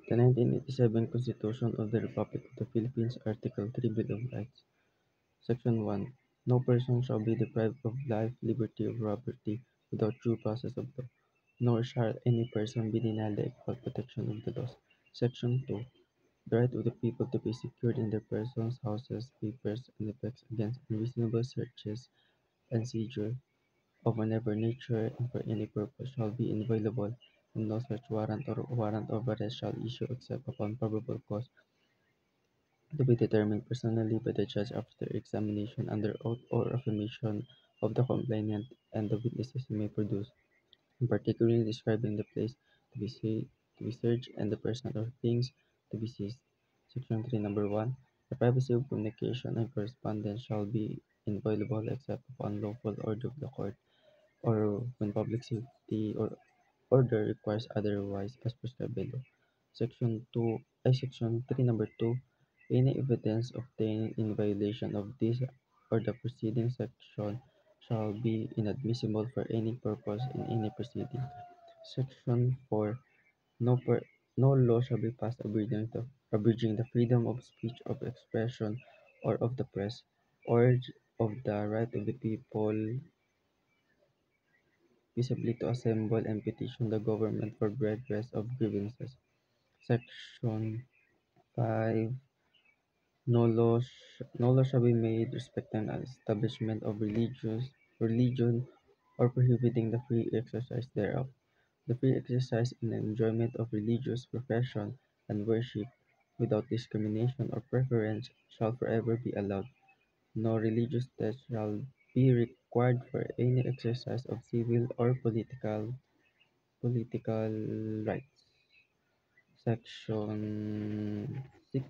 The 1987 Constitution of the Republic of the Philippines, Article 3, Bill of Rights. Section 1. No person shall be deprived of life, liberty, or property without due process of law, nor shall any person be denied the equal protection of the laws. Section 2. The right of the people to be secured in their persons, houses, papers, and effects against unreasonable searches and seizure of whatever nature and for any purpose shall be inviolable, and no such warrant of arrest shall issue except upon probable cause to be determined personally by the judge after examination under oath or affirmation of the complainant and the witnesses he may produce, in particularly describing the place to be, to be searched and the person or things to be seized. Section 3, Number 1. The privacy of communication and correspondence shall be inviolable except upon lawful order of the court or when public safety or order requires otherwise as prescribed by law. Section 3, Number 2. Any evidence obtained in violation of this or the preceding section shall be inadmissible for any purpose in any proceeding. Section 4. No, per, no law shall be passed abridging the freedom of speech, of expression, or of the press, or of the right of the people peaceably to assemble and petition the government for redress of grievances. Section 5. No law shall be made respecting an establishment of religion or prohibiting the free exercise thereof. The free exercise and enjoyment of religious profession and worship without discrimination or preference shall forever be allowed. No religious test shall be required for any exercise of civil or political rights. Section 6.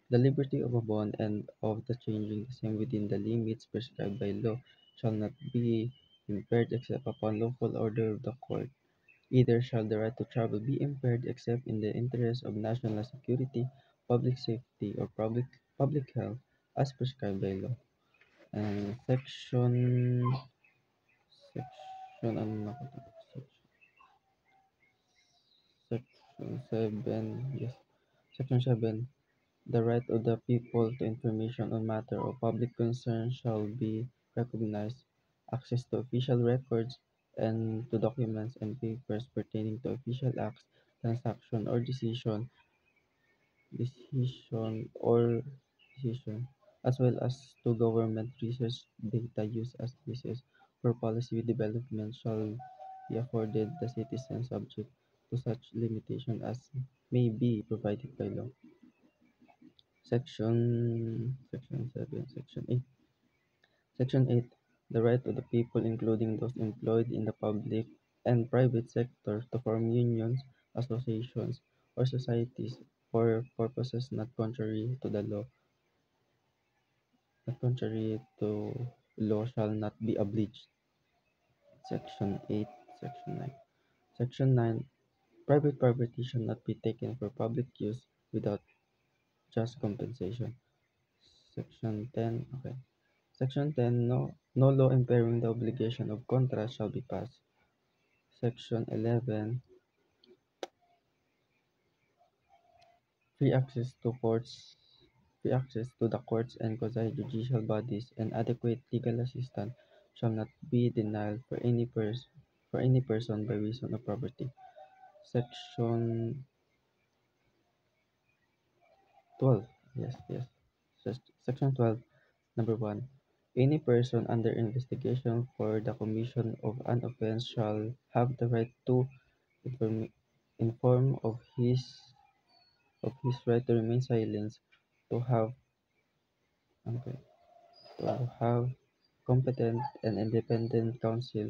The liberty of a bond and of the changing the same within the limits prescribed by law shall not be impaired except upon lawful order of the court. Either shall the right to travel be impaired except in the interest of national security, public safety, or public health as prescribed by law. And section ano na ko to? Section 7, yes. Section 7. The right of the people to information on matter of public concern shall be recognized. Access to official records and to documents and papers pertaining to official acts, transaction or decision or decision, as well as to government research data used as basis for policy development shall be afforded the citizen subject to such limitation as may be provided by law. Section 7, Section 8. Section 8. The right of the people, including those employed in the public and private sector, to form unions, associations, or societies for purposes not contrary to law shall not be abridged. Section 8, Section 9. Section 9. Private property shall not be taken for public use without just compensation. Section 10. Okay. Section 10. No law impairing the obligation of contract shall be passed. Section 11. Free access to courts, Free access to the courts and quasi-judicial bodies and adequate legal assistance shall not be denied for any person by reason of property. Section 12. Yes, yes. Section 12. Number 1. Any person under investigation for the commission of an offense shall have the right to inform, inform of his right to remain silent, to have okay, to have competent and independent counsel,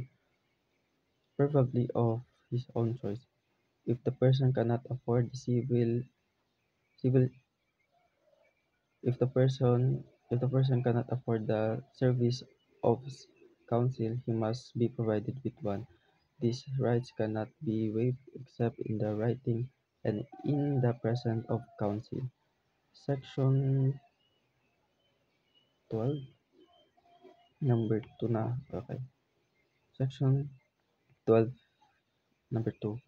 preferably of his own choice. If the person cannot afford civil if the person cannot afford the service of counsel, he must be provided with one. These rights cannot be waived except in the writing and in the presence of counsel. Section 12, number 2 na. Okay. Section 12, number 2.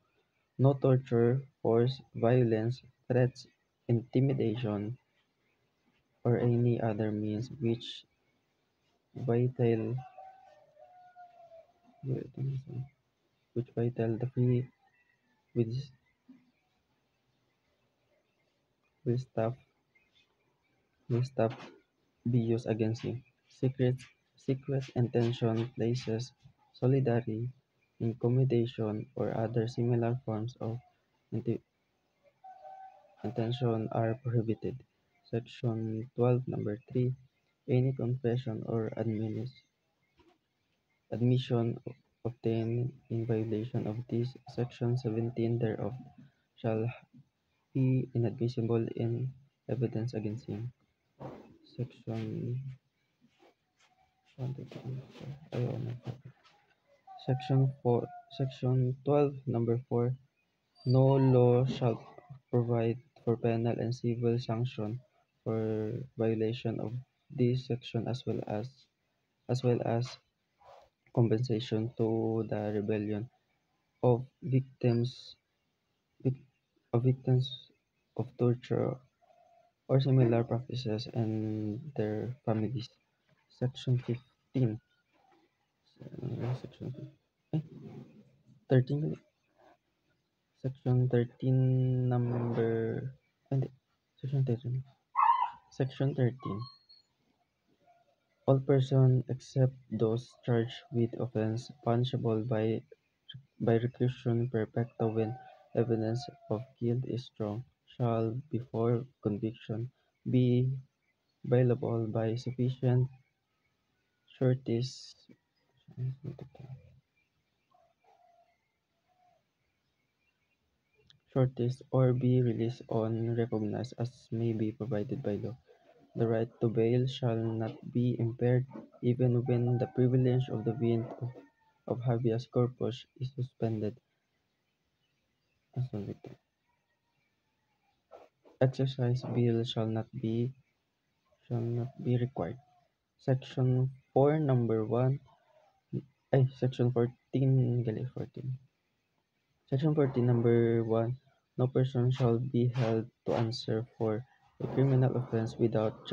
no torture, force, violence, threats, intimidation, or any other means vital which vital the free will, will stop will stop be used against him. Secret secret intention, places, solidarity, intimidation, or other similar forms of inti- intention are prohibited. Section 12, number 3. Any confession or admission obtained in violation of this section 17 thereof shall be inadmissible in evidence against him. Section Section 4 Section 12 number 4. No law shall provide for penal and civil sanction for violation of this section as well as compensation to the rebellion of vic- victims of torture or similar practices and their families. Section 15. Section 15. 13. Section 13 number. Hindi. Section 13. Section 13. All persons except those charged with offence punishable by reclusion perpetua when evidence of guilt is strong shall before conviction be bailable by sureties sureties or be released on recognized as may be provided by law. The right to bail shall not be impaired even when the privilege of the writ of habeas corpus is suspended. Exercise bail shall not be required. Section 4 number 1 Section 14 gali 14. Section 14 number 1. No person shall be held to answer for a criminal offence without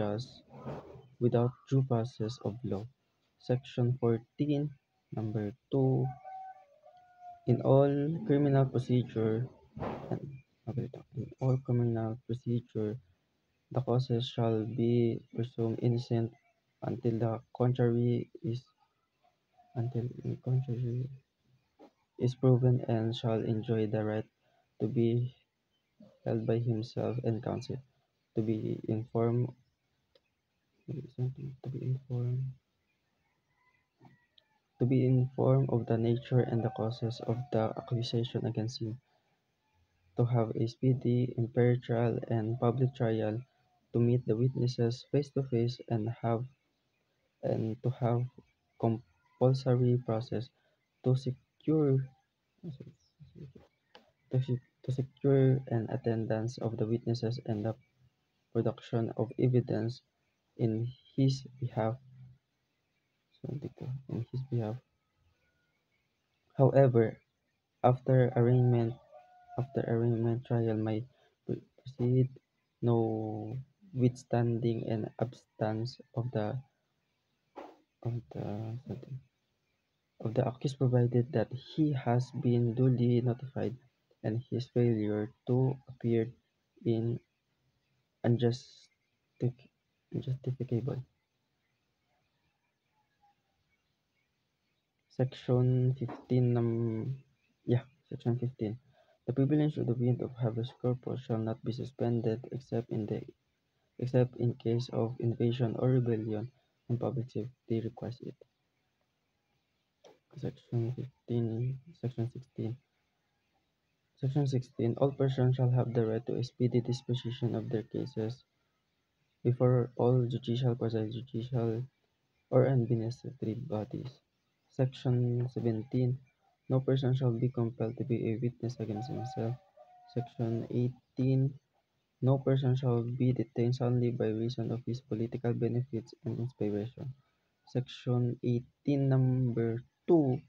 due process of law. Section 14 number 2. In all criminal procedure in all criminal procedure the causes shall be presumed innocent until the contrary is proven and shall enjoy the right to be held by himself and counsel, to be informed of the nature and the causes of the accusation against him, to have a speedy, impartial, and public trial, to meet the witnesses face to face, and to have compulsory process, to secure to secure an attendance of the witnesses and the production of evidence in his behalf. However, after arraignment trial may proceed, no withstanding an absence of the of the accused provided that he has been duly notified and his failure to appear in unjustific- unjustificable. Section 15 Section 15. The privilege of the writ of habeas corpus shall not be suspended except in case of invasion or rebellion and public safety requires it. Section 16. Section 16. All persons shall have the right to a speedy disposition of their cases before all judicial, quasi-judicial, or administrative bodies. Section 17. No person shall be compelled to be a witness against himself. Section 18. No person shall be detained solely by reason of his political benefits and inspiration. Section 18 number 2.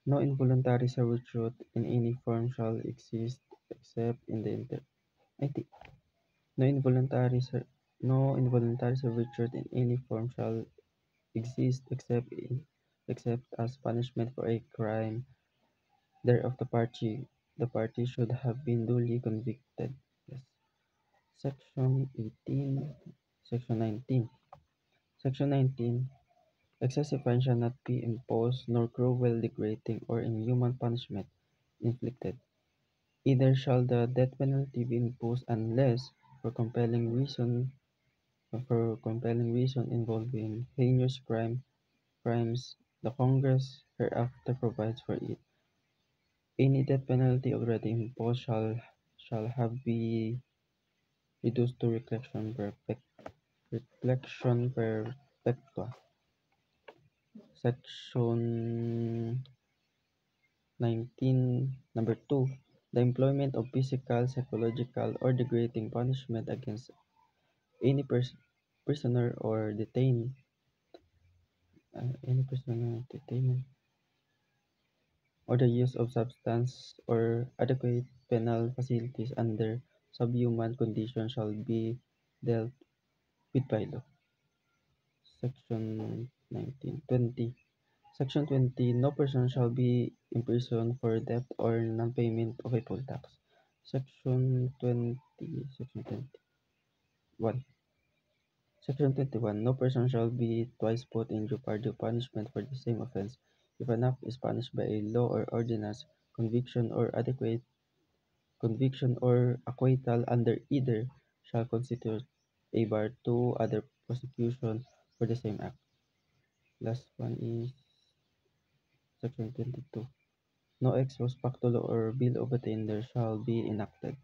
No involuntary servitude in any form shall exist except in the I think no involuntary no involuntary servitude in any form shall exist except as punishment for a crime thereof the party should have been duly convicted. Yes. Section 18, Section 19. Section 19. Excessive fine shall not be imposed, nor cruel, degrading, or inhuman punishment inflicted. Either shall the death penalty be imposed unless, for compelling reason involving heinous crimes, the Congress hereafter provides for it. Any death penalty already imposed shall have be reduced to reflection perpetua. Section 19, number 2. The employment of physical, psychological, or degrading punishment against any prisoner or detainee, or the use of substance or adequate penal facilities under subhuman conditions shall be dealt with by law. Section 19. 20. Section 20. No person shall be imprisoned for debt or non-payment of a poll tax. Section 20. Section 21. Section 21. No person shall be twice put in jeopardy of punishment for the same offence, if an act is punished by a law or ordinance, conviction or acquittal under either shall constitute a bar to other prosecution for the same act. Last one is Section 22. No ex post facto law or bill of attainder shall be enacted.